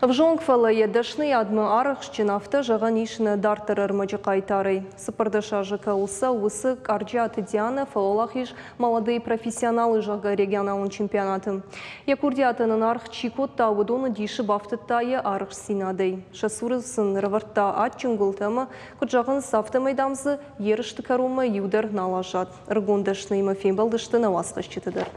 Вжонгфала едашны адмы арықшчынафты жаған ишіні дартырыр мыжы қайтары. Сыпырдыша жықылса усы Карджаты Диана фалолах иш молодые профессионалы жағы регионалын чемпионаты. Якурдиятының арық чикотта авудоны диші бафтыттайы арық синадей. Шасурысын рывыртта атчынгултымы күджағын сафты майдамзы ерішті карумы юдыр налажат. Ргондышны имафен балдышты навасқышчытыдыр.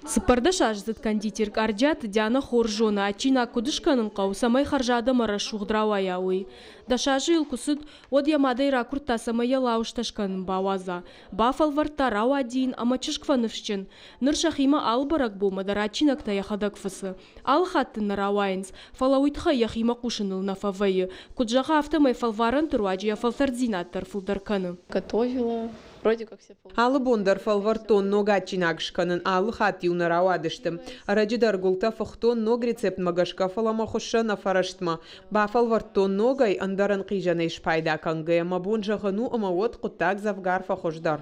Сыпырдыш ажзыт кондитер Карджаты Диана хоржона ачина кудышканын қаусамай харжады мара шуғдрау аяуы. Дашажы илкусыд од ямадай ракурта самая лаушташканын бауаза. Бафал варттар ауадиин амачышкванывшчын. Ныршахима албарак болмадар ачинакта яхадак фысы. Ал хаттын нарауайнс. Фалауитха яхима кушыныл нафавайы. Куджаға автомай фалварын туруаджи яфалсардзинаттар фулдарканы. Готовила. Вроде как все получилось. Алы бондар фалвартон нога чинагшканын алы хат юнара адыштым. Раджидар гулта фахтон ног рецепт магашка фалама хошана фараштма. Ба фалвартон ногай андаран қижаны шпайда кангая мабон жағыну амавот құттак завгар фахошдар.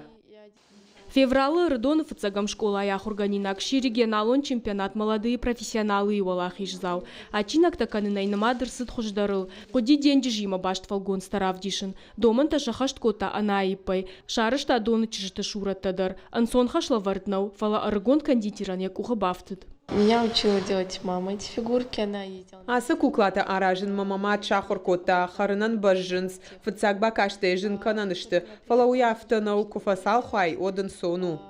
Февралы Рыдонов цагам школа яхурганинакши регионалон чемпионат молодые профессионалы и валахишзал. Ачинак таканынай намадырсыд хуждарыл. Ходи деньги жима башт фалгон старавдишин. Доман ташахашт кота анаипай. Шарышта доны чижты шураттадар. Ансон хашла вартнау. Фала аргон кондитеран якуха бафтыд. Меня учила делать мама эти фигурки, она ездила. Асы куклата аражын мамамат шахур кота харынан бажжынс. Фыцак бакаштежын кананышты. Фала уяфтанау куфасал хуай одын сону.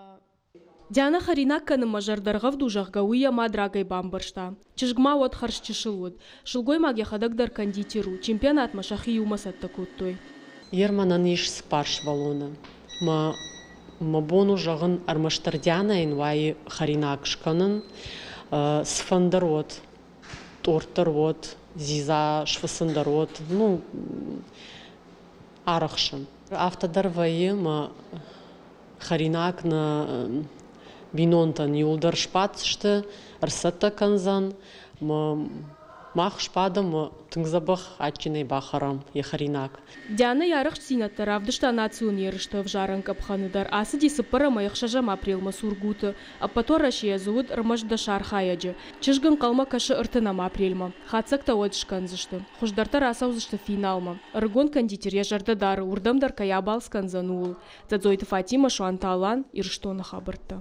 Диана Харинак каны мажардарга в дужах гауия мадрагай бамбаршта. Чижгма от харшчишылуд. Шылгой маге хадагдар кондитеру. Чемпионат машахи юмасат такуттой. Ерманан иш спарш валона. Мабону жағын армаштардяна инвай Харинак шканын. Сфандарот, торттарот, зиза швасандарот, ну, арахшын. Автодар ма Харинак на бинонтан юлдар шпатшты, арсатта канзан, мах шпадам тыңзабах ачиной бахарам и Харинак. Диана ярых синаттар авдышта национ ерышты в жаран капханыдар. Асыди сыппара маях шажам апрелма сургуты. А потом рашия зовут рмажда шархаяджи. Чижган калма кашы ыртынама апрельма. Хацакта одышканзышты. Хуждартар асаузышты финалма. Рыгон кондитер яжардадары урдамдар каябал сканзанул. Задзойты Фатима шуанталан ирштона хабыртта.